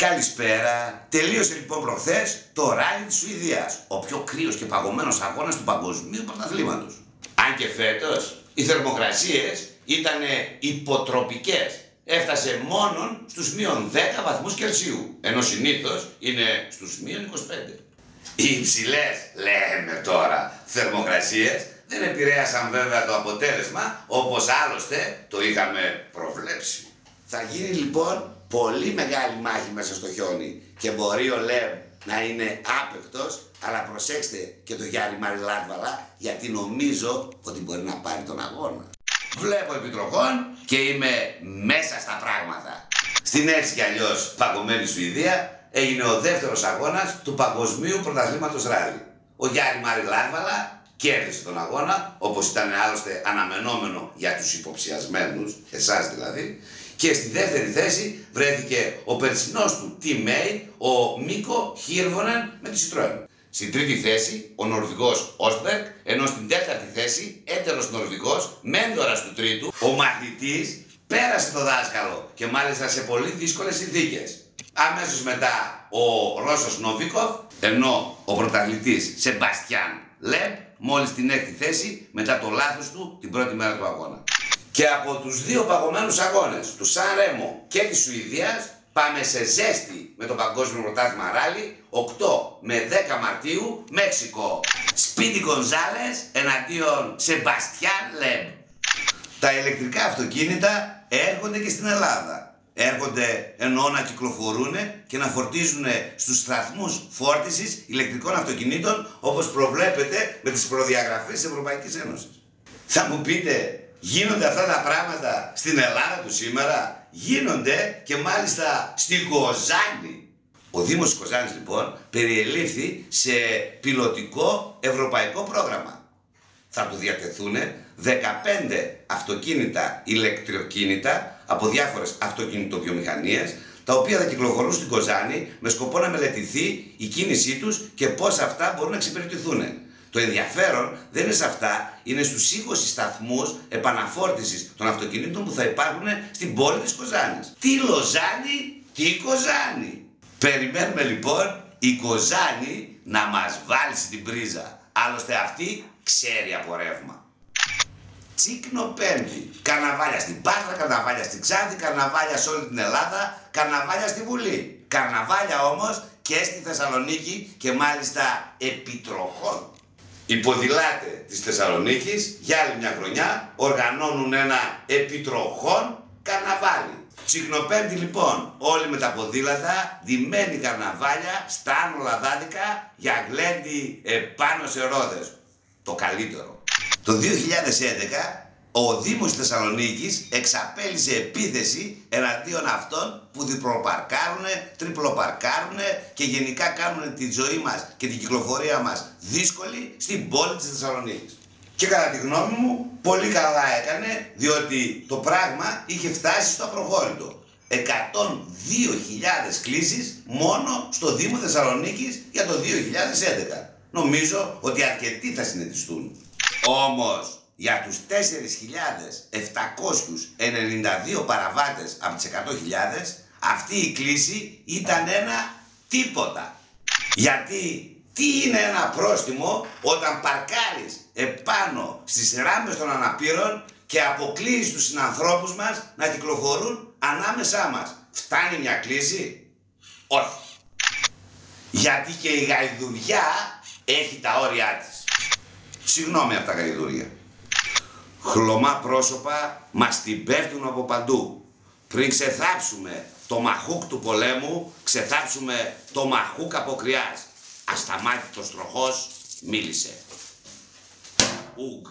Καλησπέρα. Τελείωσε λοιπόν προχθές το ράλι της Σουηδίας, ο πιο κρύος και παγωμένος αγώνας του παγκοσμίου πρωταθλήματος. Αν και φέτος οι θερμοκρασίες ήταν υποτροπικές. Έφτασε μόνον στους -10 βαθμούς Κελσίου, ενώ συνήθως είναι στους -25. Οι υψηλές, λέμε τώρα, θερμοκρασίες δεν επηρέασαν βέβαια το αποτέλεσμα, όπως άλλωστε το είχαμε προβλέψει. Θα γίνει λοιπόν πολύ μεγάλη μάχη μέσα στο χιόνι και μπορεί ο Λεμ να είναι άπεκτος, αλλά προσέξτε και το Γιάννη Μαριλάτβαλα, γιατί νομίζω ότι μπορεί να πάρει τον αγώνα. Βλέπω επιτροχών και είμαι μέσα στα πράγματα. Στην έτσι κι αλλιώς παγωμένη Σουηδία έγινε ο δεύτερος αγώνας του Παγκοσμίου Πρωταθλήματος Ράλι. Ο Γιάννη Μαριλάτβαλα κέρδισε τον αγώνα, όπως ήταν άλλωστε αναμενόμενο για τους υποψιασμένους, εσάς δηλαδή, και στη δεύτερη θέση βρέθηκε ο περσινός του teammate, ο Μίκο Χίρβονεν με τη Citroën. Στην τρίτη θέση ο Νορβηγός Όσμπεργκ, ενώ στην τέταρτη θέση έτερος Νορβηγός, μέντορας του τρίτου, ο μαθητής, πέρασε το δάσκαλο και μάλιστα σε πολύ δύσκολες συνθήκες. Αμέσως μετά ο Ρώσος Νόβικοφ, ενώ ο πρωταθλητής Σεμπαστιάν Λεμπ μόλις την έκτη θέση μετά το λάθος του την πρώτη μέρα του αγώνα. Και από τους δύο παγωμένους αγώνες, του Σαν Ρέμο και της Σουηδίας, πάμε σε ζέστη με το Παγκόσμιο Πρωτάθλημα Ράλι, 8 με 10 Μαρτίου, Μέξικο. Σπίτι Γκονζάλες εναντίον Σεμπαστιάν Λεμπ. Τα ηλεκτρικά αυτοκίνητα έρχονται και στην Ελλάδα. Έρχονται εννοώ να κυκλοφορούν και να φορτίζουν στους σταθμούς φόρτισης ηλεκτρικών αυτοκινήτων, όπως προβλέπεται με τις προδιαγραφές της Ευρωπαϊκής Ένωσης. Θα μου πείτε, γίνονται αυτά τα πράγματα στην Ελλάδα του σήμερα? Γίνονται και μάλιστα στην Κοζάνη. Ο Δήμος της Κοζάνης λοιπόν περιελήφθη σε πιλωτικό ευρωπαϊκό πρόγραμμα. Θα του διατεθούν 15 αυτοκίνητα ηλεκτροκίνητα από διάφορες αυτοκινητοβιομηχανίες, τα οποία θα κυκλοφορούν στην Κοζάνη με σκοπό να μελετηθεί η κίνησή τους και πώς αυτά μπορούν να εξυπηρετηθούν. Το ενδιαφέρον δεν είναι σε αυτά, είναι στους 20 σταθμούς επαναφόρτισης των αυτοκινήτων που θα υπάρχουν στην πόλη της Κοζάνης. Τι Λοζάνη, τι Κοζάνη. Περιμένουμε λοιπόν η Κοζάνη να μας βάλει στην πρίζα. Άλλωστε αυτή ξέρει από ρεύμα. Τσίκνο Πέμπτη. Καρναβάλια στην Πάτρα, καρναβάλια στην Ξάνθη, καρναβάλια σε όλη την Ελλάδα, καρναβάλια στη Βουλή. Καρναβάλια όμως και στη Θεσσαλονίκη και μάλιστα επιτροχών. Οι ποδηλάτες της Θεσσαλονίκης για άλλη μια χρονιά οργανώνουν ένα επιτροχών καρναβάλι. Τσικνοπέμπτη λοιπόν, όλοι με τα ποδήλατα, ντυμένοι καρναβάλια, στα άνολα δάδικα για γλέντι επάνω σε ρόδες. Το καλύτερο. Το 2011 ο Δήμος της Θεσσαλονίκης εξαπέλυσε επίθεση εναντίον αυτών που διπλοπαρκάρουνε, τριπλοπαρκάρουνε και γενικά κάνουν τη ζωή μας και την κυκλοφορία μας δύσκολη στην πόλη της Θεσσαλονίκης. Και κατά τη γνώμη μου πολύ καλά έκανε, διότι το πράγμα είχε φτάσει στο απροχώρητο. 102.000 κλήσεις μόνο στο Δήμο Θεσσαλονίκης για το 2011. Νομίζω ότι αρκετοί θα συνετιστούν. Όμως για τους 4.792 παραβάτες από τις 100.000, αυτή η κλήση ήταν ένα τίποτα. Γιατί τι είναι ένα πρόστιμο όταν παρκάρεις επάνω στις ράμες των αναπήρων και αποκλείεις τους συνανθρώπους μας να κυκλοφορούν ανάμεσά μας? Φτάνει μια κλήση? Όχι. Γιατί και η γαϊδουριά έχει τα όρια της. Συγγνώμη από τα γαϊδουρία. Χλωμά πρόσωπα μας την πέφτουν από παντού. Πριν ξεθάψουμε το μαχούκ του πολέμου, ξεθάψουμε το μαχούκ αποκριάς. Ασταμάτητος τροχός μίλησε. Ουγ.